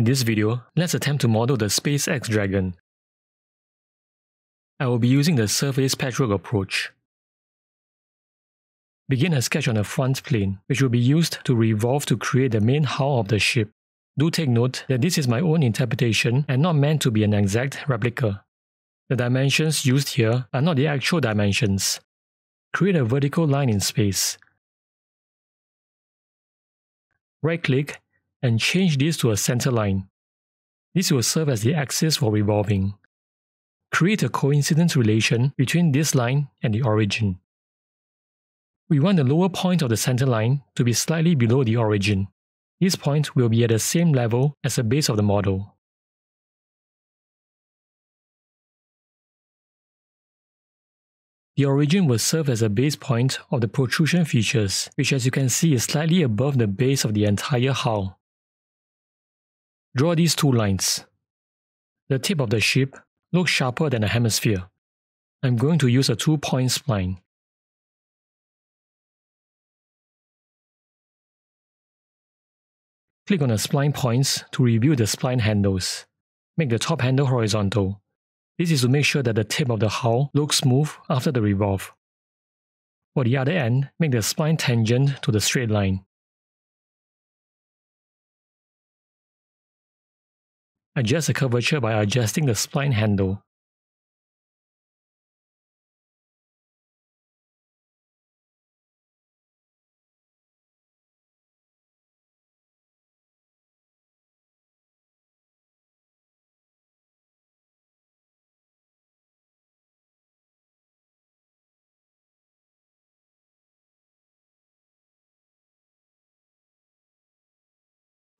In this video, let's attempt to model the SpaceX Dragon. I will be using the surface patchwork approach. Begin a sketch on the front plane, which will be used to revolve to create the main hull of the ship. Do take note that this is my own interpretation and not meant to be an exact replica. The dimensions used here are not the actual dimensions. Create a vertical line in space. Right-click and change this to a center line. This will serve as the axis for revolving. Create a coincidence relation between this line and the origin. We want the lower point of the center line to be slightly below the origin. This point will be at the same level as the base of the model. The origin will serve as a base point of the protrusion features, which as you can see is slightly above the base of the entire hull. Draw these two lines. The tip of the ship looks sharper than a hemisphere. I'm going to use a 2-point spline. Click on the spline points to reveal the spline handles. Make the top handle horizontal. This is to make sure that the tip of the hull looks smooth after the revolve. For the other end, make the spline tangent to the straight line. Adjust the curvature by adjusting the spline handle.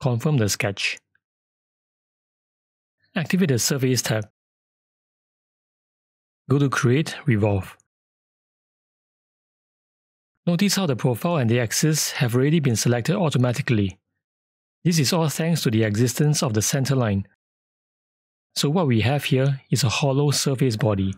Confirm the sketch. Activate the Surface tab. Go to Create, Revolve. Notice how the profile and the axis have already been selected automatically. This is all thanks to the existence of the center line. So what we have here is a hollow surface body.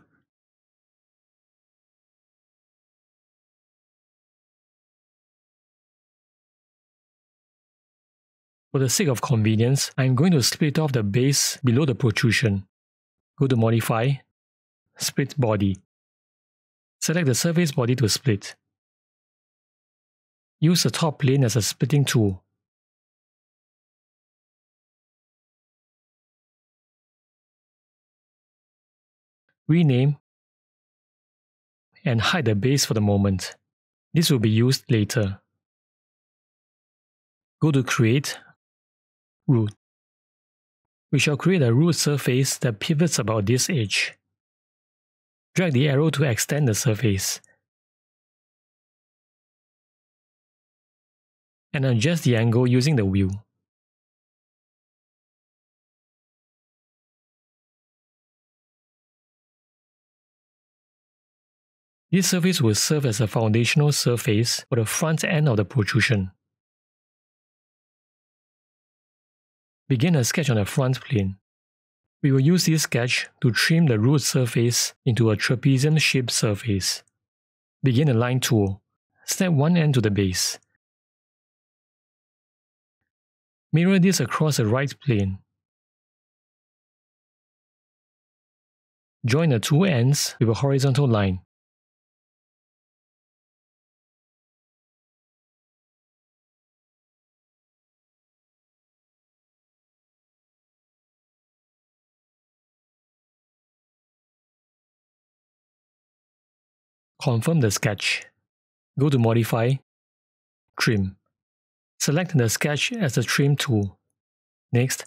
For the sake of convenience, I am going to split off the base below the protrusion. Go to Modify, Split Body. Select the surface body to split. Use the top plane as a splitting tool. Rename and hide the base for the moment. This will be used later. Go to Create, Root. We shall create a root surface that pivots about this edge. Drag the arrow to extend the surface. And adjust the angle using the wheel. This surface will serve as a foundational surface for the front end of the protrusion. Begin a sketch on the front plane. We will use this sketch to trim the root surface into a trapezium-shaped surface. Begin a line tool. Snap one end to the base. Mirror this across the right plane. Join the two ends with a horizontal line. Confirm the sketch. Go to Modify, Trim. Select the sketch as the Trim tool. Next,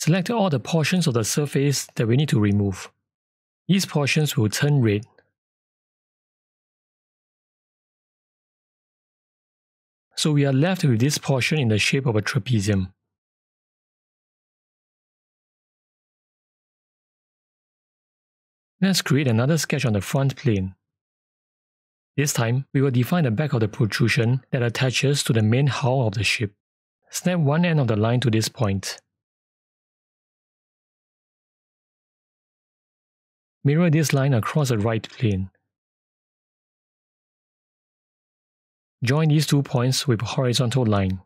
select all the portions of the surface that we need to remove. These portions will turn red. So we are left with this portion in the shape of a trapezium. Let's create another sketch on the front plane. This time, we will define the back of the protrusion that attaches to the main hull of the ship. Snap one end of the line to this point. Mirror this line across the right plane. Join these 2 points with a horizontal line.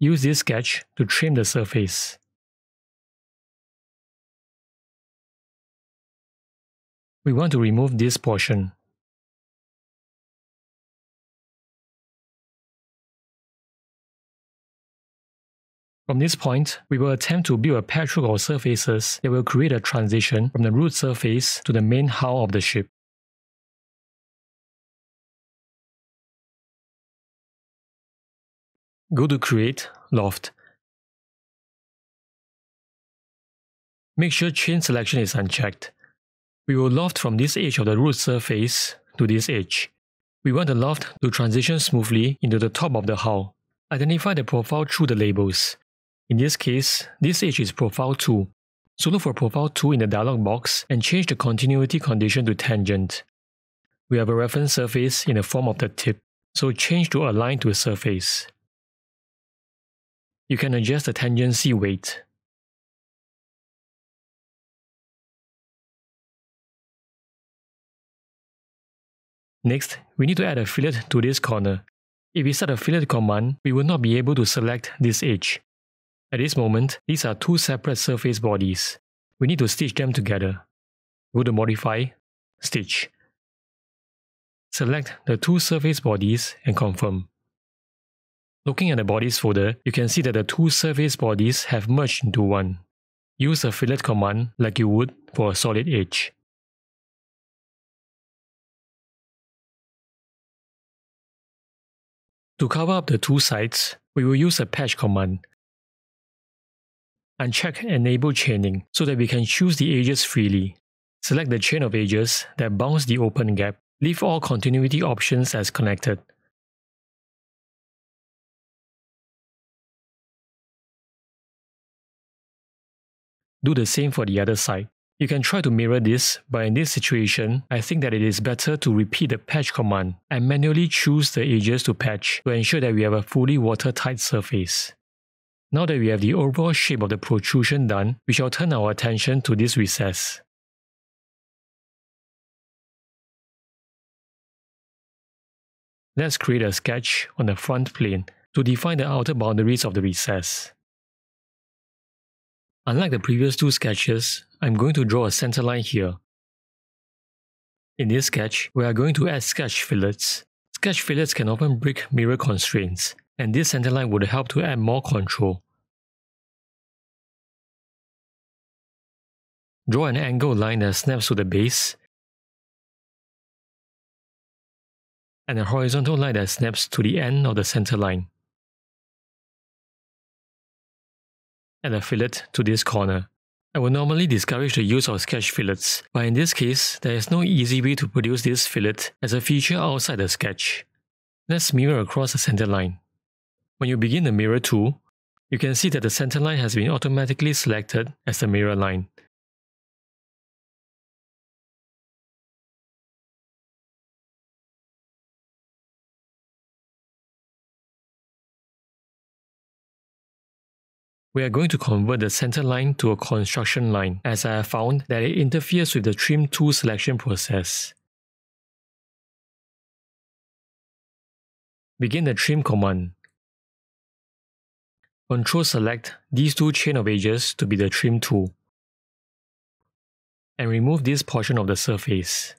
use this sketch to trim the surface. We want to remove this portion. From this point, we will attempt to build a patchwork of surfaces that will create a transition from the root surface to the main hull of the ship. Go to Create, Loft. Make sure Chain Selection is unchecked. We will loft from this edge of the root surface to this edge. We want the loft to transition smoothly into the top of the hull. Identify the profile through the labels. In this case, this edge is Profile 2. So look for Profile 2 in the dialog box and change the continuity condition to Tangent. We have a reference surface in the form of the tip, so change to Align to Surface. You can adjust the tangency weight. Next, we need to add a fillet to this corner. If we start a fillet command, we will not be able to select this edge. At this moment, these are two separate surface bodies. We need to stitch them together. Go to Modify, Stitch. Select the two surface bodies and confirm. Looking at the bodies folder, you can see that the two surface bodies have merged into one. Use the fillet command like you would for a solid edge. To cover up the two sides, we will use a patch command. Uncheck Enable Chaining so that we can choose the edges freely. Select the chain of edges that bounds the open gap. Leave all continuity options as connected. Do the same for the other side. You can try to mirror this, but in this situation, I think that it is better to repeat the patch command and manually choose the edges to patch to ensure that we have a fully watertight surface. Now that we have the overall shape of the protrusion done, we shall turn our attention to this recess. Let's create a sketch on the front plane to define the outer boundaries of the recess. Unlike the previous two sketches, I'm going to draw a center line here. In this sketch, we are going to add sketch fillets. Sketch fillets can often break mirror constraints, and this centerline would help to add more control. Draw an angled line that snaps to the base, and a horizontal line that snaps to the end of the center line. Add a fillet to this corner. I would normally discourage the use of sketch fillets, but in this case, there is no easy way to produce this fillet as a feature outside the sketch. Let's mirror across the center line. When you begin the mirror tool, you can see that the center line has been automatically selected as the mirror line. We are going to convert the center line to a construction line, as I have found that it interferes with the trim tool selection process. Begin the trim command. Ctrl-select these two chain of edges to be the trim tool, and remove this portion of the surface.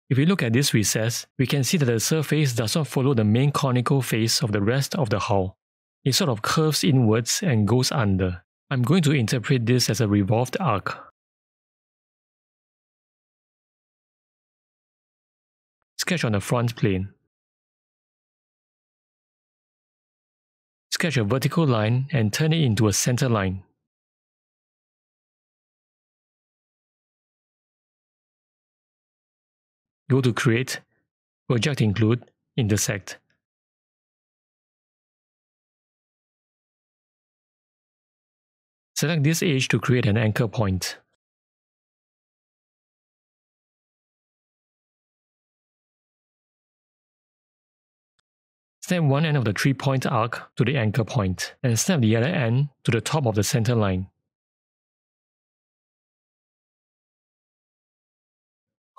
If we look at this recess, we can see that the surface does not follow the main conical face of the rest of the hull. It sort of curves inwards and goes under. I'm going to interpret this as a revolved arc. Sketch on the front plane. Sketch a vertical line and turn it into a center line. Go to Create, Project Include, Intersect. Select this edge to create an anchor point. Snap one end of the 3-point arc to the anchor point, and snap the other end to the top of the center line.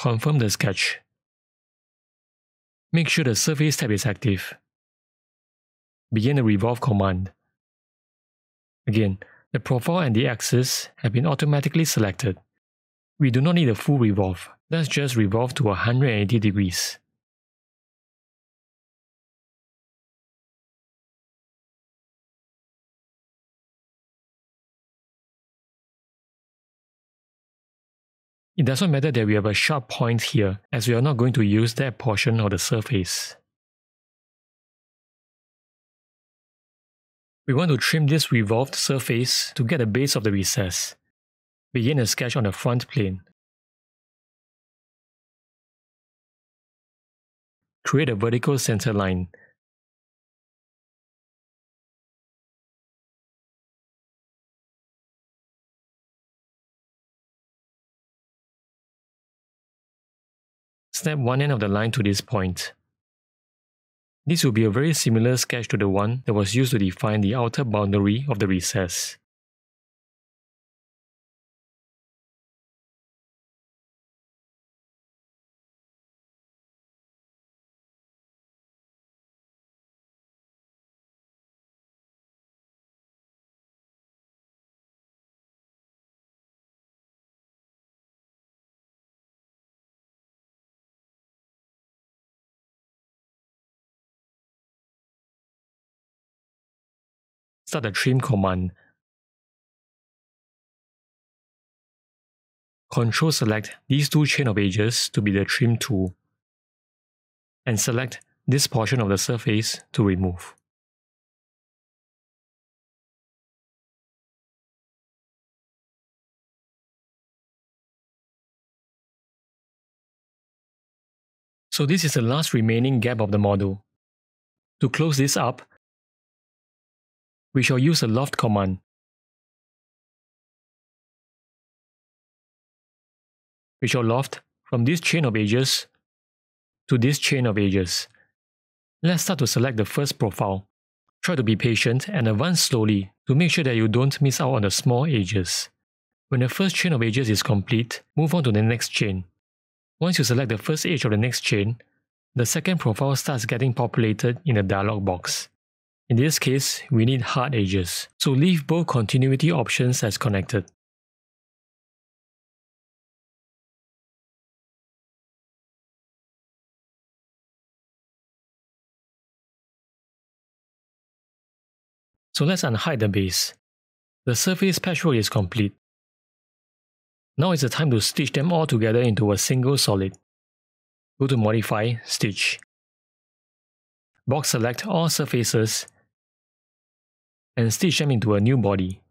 confirm the sketch. Make sure the Surface tab is active. Begin the Revolve command. Again, the profile and the axis have been automatically selected. We do not need a full revolve. Let's just revolve to 180 degrees. It does not matter that we have a sharp point here, as we are not going to use that portion of the surface. We want to trim this revolved surface to get the base of the recess. Begin a sketch on the front plane. Create a vertical center line. Snap one end of the line to this point. This will be a very similar sketch to the one that was used to define the outer boundary of the recess. Start the trim command. Ctrl select these two chain of edges to be the trim tool, and select this portion of the surface to remove. So this is the last remaining gap of the model. To close this up, we shall use a Loft command. We shall loft from this chain of edges to this chain of edges. Let's start to select the first profile. Try to be patient and advance slowly to make sure that you don't miss out on the small edges. When the first chain of edges is complete, move on to the next chain. Once you select the first edge of the next chain, the second profile starts getting populated in the dialog box. In this case, we need hard edges, so leave both continuity options as connected. So let's unhide the base. The surface patchwork is complete. Now is the time to stitch them all together into a single solid. Go to Modify, Stitch. Box select all surfaces and stitch them into a new body.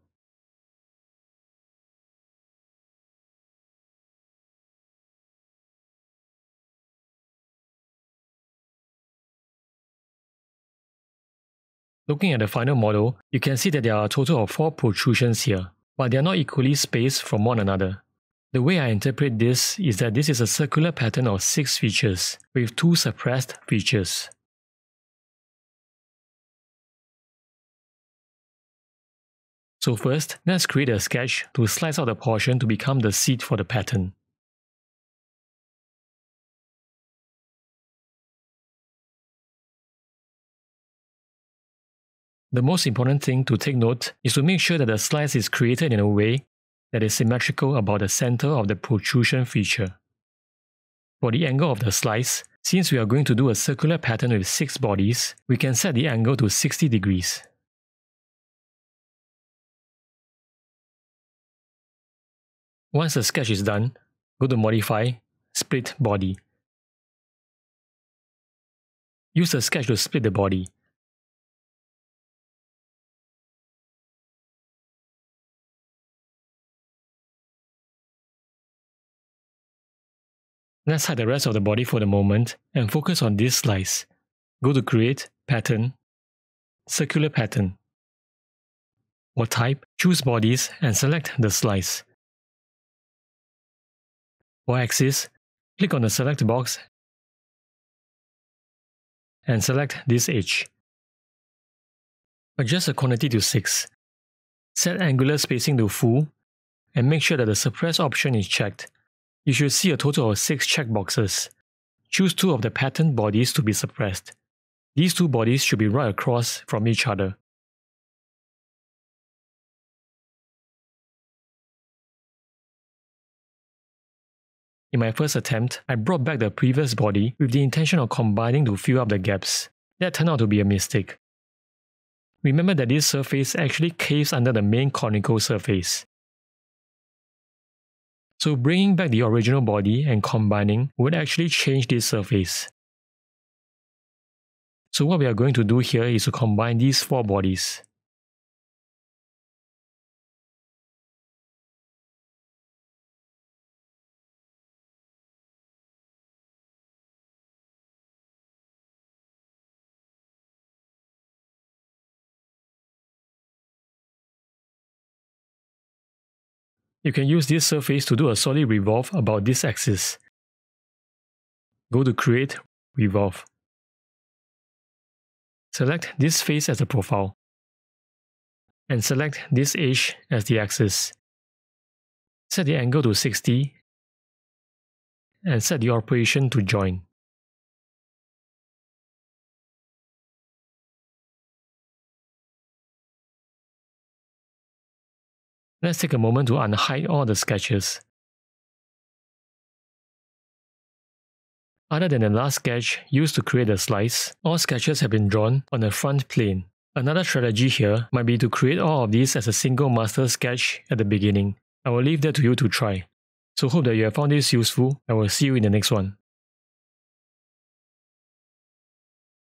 Looking at the final model, you can see that there are a total of 4 protrusions here, but they are not equally spaced from one another. The way I interpret this is that this is a circular pattern of 6 features, with 2 suppressed features. So first, let's create a sketch to slice out the portion to become the seat for the pattern. The most important thing to take note is to make sure that the slice is created in a way that is symmetrical about the center of the protrusion feature. For the angle of the slice, since we are going to do a circular pattern with 6 bodies, we can set the angle to 60 degrees. Once the sketch is done, go to Modify, Split Body. Use the sketch to split the body. Let's hide the rest of the body for the moment and focus on this slice. Go to Create, Pattern, Circular Pattern. For Type, choose Bodies and select the slice. For Axis, click on the Select box and select this edge. Adjust the quantity to 6. Set angular spacing to full and make sure that the suppress option is checked. You should see a total of 6 checkboxes. Choose 2 of the pattern bodies to be suppressed. These 2 bodies should be right across from each other. In my first attempt, I brought back the previous body with the intention of combining to fill up the gaps. That turned out to be a mistake. Remember that this surface actually caves under the main conical surface. So bringing back the original body and combining would actually change this surface. So what we are going to do here is to combine these 4 bodies. You can use this surface to do a solid revolve about this axis. Go to Create, Revolve. Select this face as the profile. And select this edge as the axis. Set the angle to 60 and set the operation to join. Let's take a moment to unhide all the sketches. Other than the last sketch used to create the slice, all sketches have been drawn on the front plane. Another strategy here might be to create all of these as a single master sketch at the beginning. I will leave that to you to try. So hope that you have found this useful. I will see you in the next one.